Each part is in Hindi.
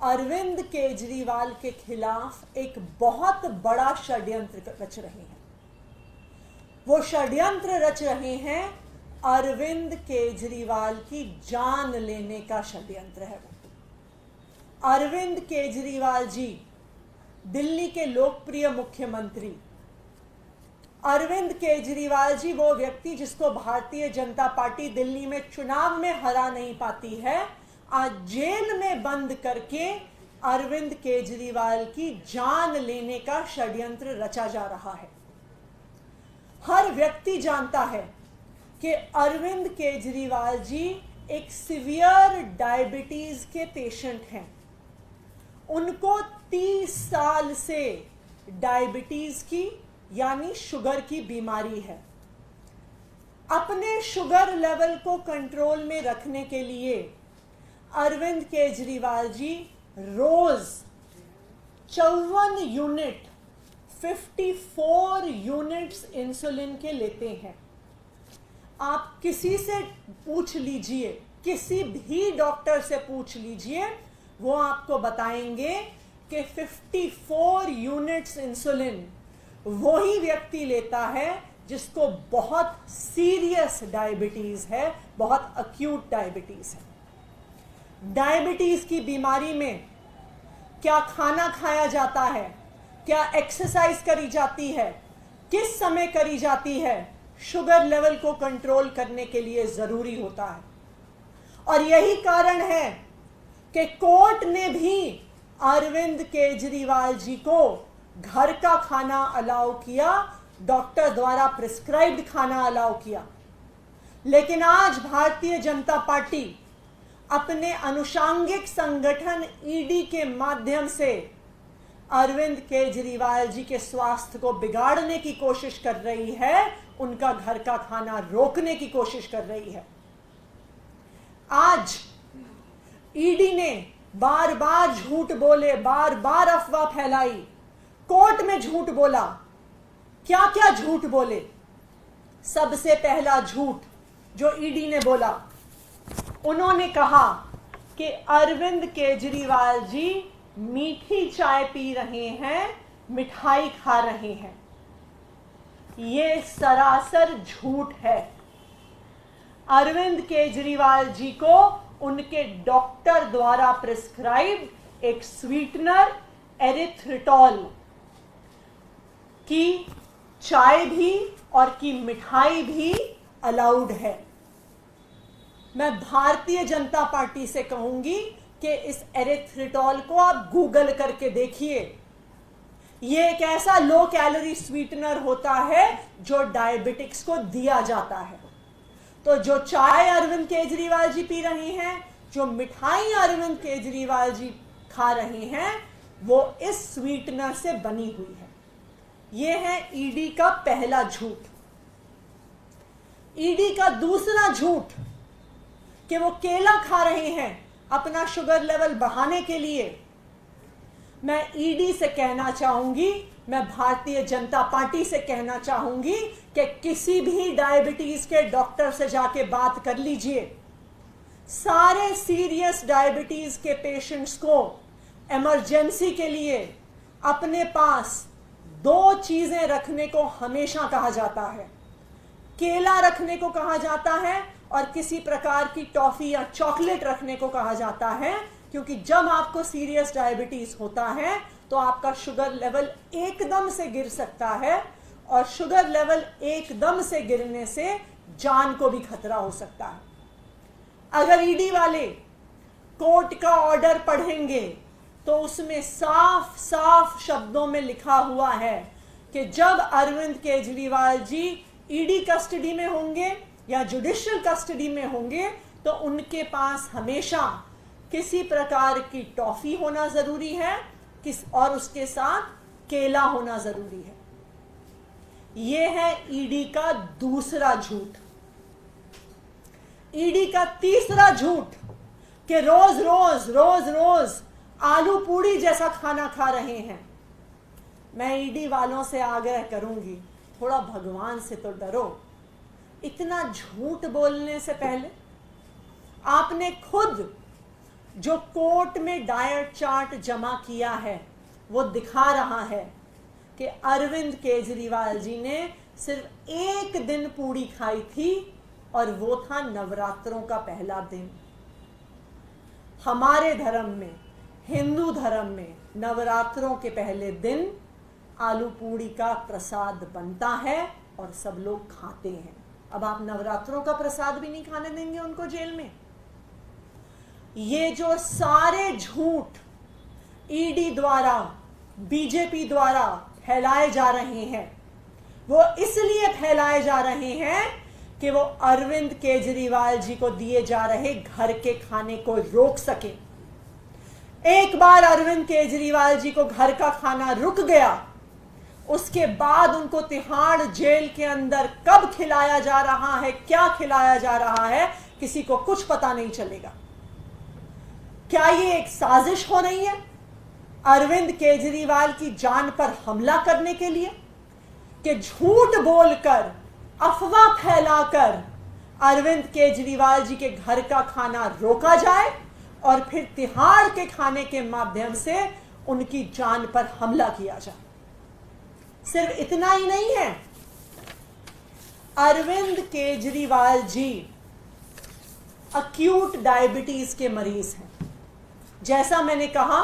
अरविंद केजरीवाल के खिलाफ एक बहुत बड़ा षड्यंत्र रच रहे हैं। वो षड्यंत्र रच रहे हैं अरविंद केजरीवाल की जान लेने का षड्यंत्र है। अरविंद केजरीवाल जी दिल्ली के लोकप्रिय मुख्यमंत्री, अरविंद केजरीवाल जी वो व्यक्ति जिसको भारतीय जनता पार्टी दिल्ली में चुनाव में हरा नहीं पाती है, आज जेल में बंद करके अरविंद केजरीवाल की जान लेने का षड्यंत्र रचा जा रहा है। हर व्यक्ति जानता है कि अरविंद केजरीवाल जी एक सीवियर डायबिटीज के पेशेंट हैं। उनको 30 साल से डायबिटीज की यानी शुगर की बीमारी है। अपने शुगर लेवल को कंट्रोल में रखने के लिए अरविंद केजरीवाल जी रोज 54 यूनिट 54 यूनिट्स इंसुलिन के लेते हैं। आप किसी से पूछ लीजिए, किसी भी डॉक्टर से पूछ लीजिए, वो आपको बताएंगे कि 54 यूनिट्स इंसुलिन वही व्यक्ति लेता है जिसको बहुत सीरियस डायबिटीज है, बहुत अक्यूट डायबिटीज है। डायबिटीज की बीमारी में क्या खाना खाया जाता है, क्या एक्सरसाइज करी जाती है, किस समय करी जाती है, शुगर लेवल को कंट्रोल करने के लिए जरूरी होता है। और यही कारण है कि कोर्ट ने भी अरविंद केजरीवाल जी को घर का खाना अलाउ किया, डॉक्टर द्वारा प्रिस्क्राइब्ड खाना अलाउ किया। लेकिन आज भारतीय जनता पार्टी अपने अनुषांगिक संगठन ईडी के माध्यम से अरविंद केजरीवाल जी के स्वास्थ्य को बिगाड़ने की कोशिश कर रही है, उनका घर का खाना रोकने की कोशिश कर रही है। आज ईडी ने बार बार झूठ बोले, बार बार अफवाह फैलाई, कोर्ट में झूठ बोला। क्या क्या झूठ बोले? सबसे पहला झूठ जो ईडी ने बोला, उन्होंने कहा कि अरविंद केजरीवाल जी मीठी चाय पी रहे हैं, मिठाई खा रहे हैं। ये सरासर झूठ है। अरविंद केजरीवाल जी को उनके डॉक्टर द्वारा प्रिस्क्राइब्ड एक स्वीटनर एरिथ्रिटॉल की चाय भी और की मिठाई भी अलाउड है। मैं भारतीय जनता पार्टी से कहूंगी कि इस एरिथ्रिटॉल को आप गूगल करके देखिए। ये एक ऐसा लो कैलोरी स्वीटनर होता है जो डायबिटिक्स को दिया जाता है। तो जो चाय अरविंद केजरीवाल जी पी रहे हैं, जो मिठाई अरविंद केजरीवाल जी खा रहे हैं, वो इस स्वीटनर से बनी हुई है। ये है ईडी का पहला झूठ। ईडी का दूसरा झूठ कि वो केला खा रहे हैं अपना शुगर लेवल बढ़ाने के लिए। मैं ईडी से कहना चाहूंगी, मैं भारतीय जनता पार्टी से कहना चाहूंगी कि किसी भी डायबिटीज के डॉक्टर से जाके बात कर लीजिए। सारे सीरियस डायबिटीज के पेशेंट्स को इमरजेंसी के लिए अपने पास 2 चीजें रखने को हमेशा कहा जाता है। केला रखने को कहा जाता है और किसी प्रकार की टॉफी या चॉकलेट रखने को कहा जाता है, क्योंकि जब आपको सीरियस डायबिटीज होता है तो आपका शुगर लेवल एकदम से गिर सकता है, और शुगर लेवल एकदम से गिरने से जान को भी खतरा हो सकता है। अगर ईडी वाले कोर्ट का ऑर्डर पढ़ेंगे तो उसमें साफ साफ शब्दों में लिखा हुआ है कि जब अरविंद केजरीवाल जी ईडी कस्टडी में होंगे या जुडिशियल कस्टडी में होंगे तो उनके पास हमेशा किसी प्रकार की टॉफी होना जरूरी है, और उसके साथ केला होना जरूरी है। यह है ईडी का दूसरा झूठ। ईडी का तीसरा झूठ कि रोज रोज रोज रोज आलू पूड़ी जैसा खाना खा रहे हैं। मैं ईडी वालों से आग्रह करूंगी, थोड़ा भगवान से तो डरो। इतना झूठ बोलने से पहले आपने खुद जो कोर्ट में डाइट चार्ट जमा किया है वो दिखा रहा है कि अरविंद केजरीवाल जी ने सिर्फ एक दिन पूड़ी खाई थी और वो था नवरात्रों का पहला दिन। हमारे धर्म में, हिंदू धर्म में, नवरात्रों के पहले दिन आलू पूड़ी का प्रसाद बनता है और सब लोग खाते हैं। अब आप नवरात्रों का प्रसाद भी नहीं खाने देंगे उनको जेल में? ये जो सारे झूठ ईडी द्वारा, बीजेपी द्वारा फैलाए जा रहे हैं, वो इसलिए फैलाए जा रहे हैं कि वो अरविंद केजरीवाल जी को दिए जा रहे घर के खाने को रोक सके। एक बार अरविंद केजरीवाल जी को घर का खाना रुक गया, उसके बाद उनको तिहाड़ जेल के अंदर कब खिलाया जा रहा है, क्या खिलाया जा रहा है, किसी को कुछ पता नहीं चलेगा। क्या ये एक साजिश हो रही है अरविंद केजरीवाल की जान पर हमला करने के लिए, कि झूठ बोलकर, अफवाह फैलाकर अरविंद केजरीवाल जी के घर का खाना रोका जाए और फिर तिहाड़ के खाने के माध्यम से उनकी जान पर हमला किया जाए? सिर्फ इतना ही नहीं है, अरविंद केजरीवाल जी अक्यूट डायबिटीज के मरीज हैं। जैसा मैंने कहा,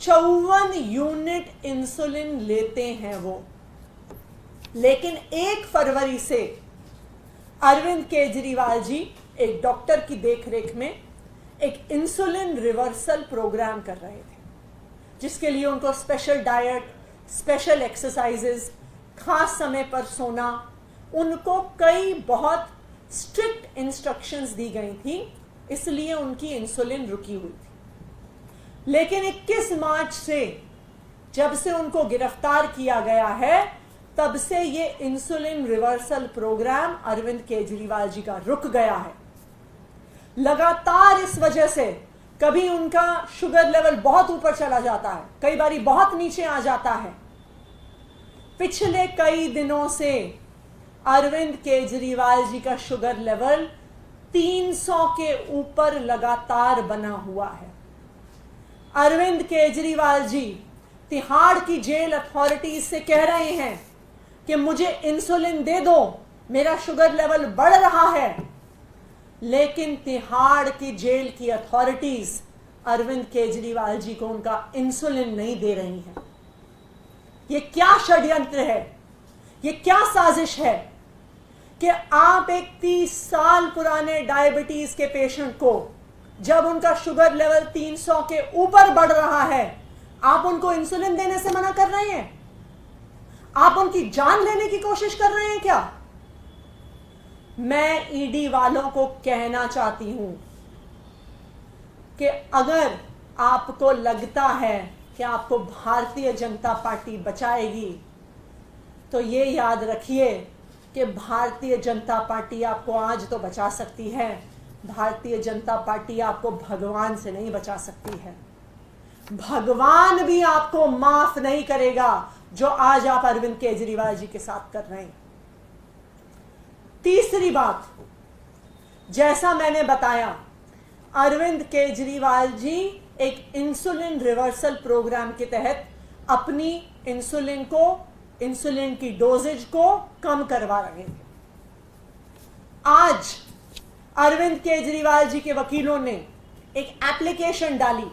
54 यूनिट इंसुलिन लेते हैं वो, लेकिन 1 फरवरी से अरविंद केजरीवाल जी एक डॉक्टर की देखरेख में एक इंसुलिन रिवर्सल प्रोग्राम कर रहे थे, जिसके लिए उनको स्पेशल डाइट, स्पेशल एक्सरसाइजेस, खास समय पर सोना, उनको कई बहुत स्ट्रिक्ट इंस्ट्रक्शंस दी गई थी, इसलिए उनकी इंसुलिन रुकी हुई थी। लेकिन 21 मार्च से, जब से उनको गिरफ्तार किया गया है, तब से ये insulin reversal programme Arvind Kejriwal ji का रुक गया है। लगातार इस वजह से कभी उनका शुगर लेवल बहुत ऊपर चला जाता है, कई बारी बहुत नीचे आ जाता है। पिछले कई दिनों से अरविंद केजरीवाल जी का शुगर लेवल 300 के ऊपर लगातार बना हुआ है। अरविंद केजरीवाल जी तिहाड़ की जेल अथॉरिटीज से कह रहे हैं कि मुझे इंसुलिन दे दो, मेरा शुगर लेवल बढ़ रहा है, लेकिन तिहाड़ की जेल की अथॉरिटीज अरविंद केजरीवाल जी को उनका इंसुलिन नहीं दे रही हैं। ये क्या षड्यंत्र है, ये क्या साजिश है कि आप एक 30 साल पुराने डायबिटीज के पेशेंट को, जब उनका शुगर लेवल 300 के ऊपर बढ़ रहा है, आप उनको इंसुलिन देने से मना कर रहे हैं? आप उनकी जान लेने की कोशिश कर रहे हैं क्या? मैं ईडी वालों को कहना चाहती हूं कि अगर आपको लगता है कि आपको भारतीय जनता पार्टी बचाएगी, तो ये याद रखिए कि भारतीय जनता पार्टी आपको आज तो बचा सकती है, भारतीय जनता पार्टी आपको भगवान से नहीं बचा सकती है। भगवान भी आपको माफ नहीं करेगा जो आज आप अरविंद केजरीवाल जी के साथ कर रहे हैं। तीसरी बात, जैसा मैंने बताया, अरविंद केजरीवाल जी एक इंसुलिन रिवर्सल प्रोग्राम के तहत अपनी इंसुलिन की डोजेज को कम करवा रहे थे। आज अरविंद केजरीवाल जी के वकीलों ने एक एप्लीकेशन डाली,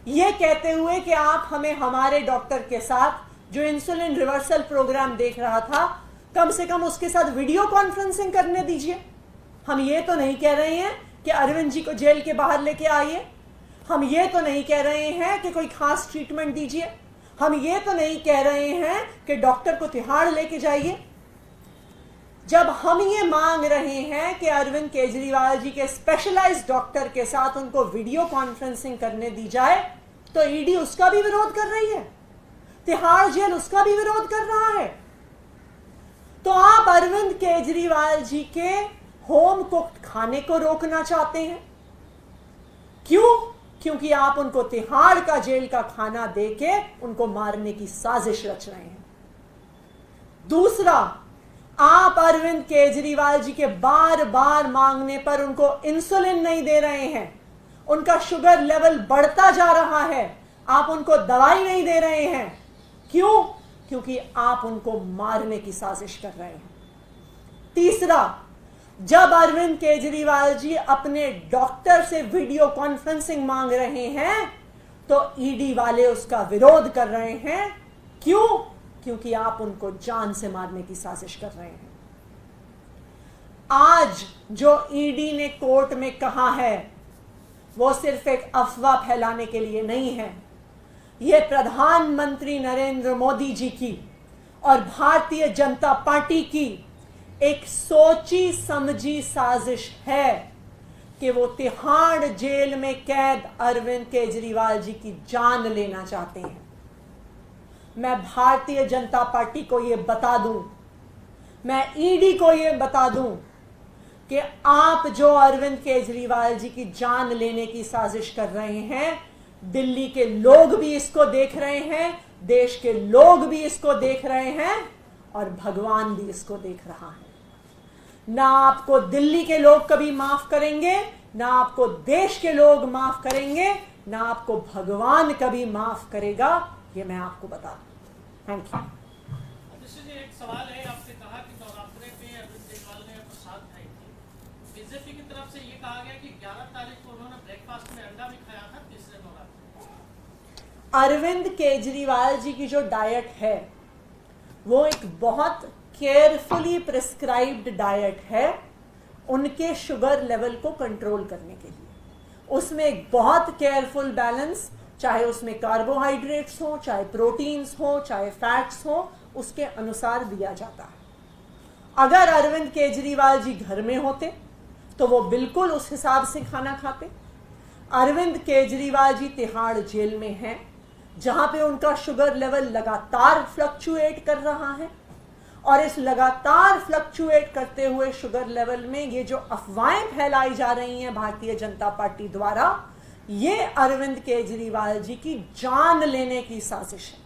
यह कहते हुए कि आप हमें हमारे डॉक्टर के साथ जो इंसुलिन रिवर्सल प्रोग्राम देख रहा था, कम से कम उसके साथ वीडियो कॉन्फ्रेंसिंग करने दीजिए। हम ये तो नहीं कह रहे हैं कि अरविंद जी को जेल के बाहर लेके आइए, हम ये तो नहीं कह रहे हैं कि कोई खास ट्रीटमेंट दीजिए, हम ये तो नहीं कह रहे हैं कि डॉक्टर को तिहाड़ लेके जाइए। जब हम ये मांग रहे हैं कि अरविंद केजरीवाल जी के स्पेशलाइज्ड डॉक्टर के साथ उनको वीडियो कॉन्फ्रेंसिंग करने दी जाए, तो ईडी उसका भी विरोध कर रही है, तिहाड़ जेल उसका भी विरोध कर रहा है। तो आप अरविंद केजरीवाल जी के होम कुक्ड खाने को रोकना चाहते हैं। क्यों? क्योंकि आप उनको तिहाड़ का जेल का खाना देके उनको मारने की साजिश रच रहे हैं। दूसरा, आप अरविंद केजरीवाल जी के बार बार मांगने पर उनको इंसुलिन नहीं दे रहे हैं, उनका शुगर लेवल बढ़ता जा रहा है, आप उनको दवाई नहीं दे रहे हैं। क्यों? क्योंकि आप उनको मारने की साजिश कर रहे हैं। तीसरा, जब अरविंद केजरीवाल जी अपने डॉक्टर से वीडियो कॉन्फ्रेंसिंग मांग रहे हैं तो ईडी वाले उसका विरोध कर रहे हैं। क्यों? क्योंकि आप उनको जान से मारने की साजिश कर रहे हैं। आज जो ईडी ने कोर्ट में कहा है वो सिर्फ एक अफवाह फैलाने के लिए नहीं है। यह प्रधानमंत्री नरेंद्र मोदी जी की और भारतीय जनता पार्टी की एक सोची समझी साजिश है कि वो तिहाड़ जेल में कैद अरविंद केजरीवाल जी की जान लेना चाहते हैं। मैं भारतीय जनता पार्टी को यह बता दूं, मैं ईडी को यह बता दूं कि आप जो अरविंद केजरीवाल जी की जान लेने की साजिश कर रहे हैं, दिल्ली के लोग भी इसको देख रहे हैं, देश के लोग भी इसको देख रहे हैं और भगवान भी इसको देख रहा है। ना आपको दिल्ली के लोग कभी माफ करेंगे, ना आपको देश के लोग माफ करेंगे, ना आपको भगवान कभी माफ करेगा। ये मैं आपको बता दूं। Thank you. एक सवाल है, आपने कहा कि नवरात्रे पे अरविंद केजरीवाल ने प्रसाद खाई थी। बीजेपी की तरफ से ये कहा गया कि 11 तारीख को उन्होंने ब्रेकफास्ट में अंडा भी खाया था तीसरे नवरात्रे। अरविंद केजरीवाल जी की जो डाइट है वो एक बहुत केयरफुली प्रिस्क्राइब्ड डाइट है उनके शुगर लेवल को कंट्रोल करने के लिए। उसमें एक बहुत केयरफुल बैलेंस, चाहे उसमें कार्बोहाइड्रेट्स हो, चाहे प्रोटीन्स हो, चाहे फैट्स हो, उसके अनुसार दिया जाता है। अगर अरविंद केजरीवाल जी घर में होते तो वो बिल्कुल उस हिसाब से खाना खाते। अरविंद केजरीवाल जी तिहाड़ जेल में हैं, जहां पे उनका शुगर लेवल लगातार फ्लक्चुएट कर रहा है और इस लगातार फ्लक्चुएट करते हुए शुगर लेवल में ये जो अफवाहें फैलाई जा रही हैं भारतीय जनता पार्टी द्वारा, ये अरविंद केजरीवाल जी की जान लेने की साजिश है।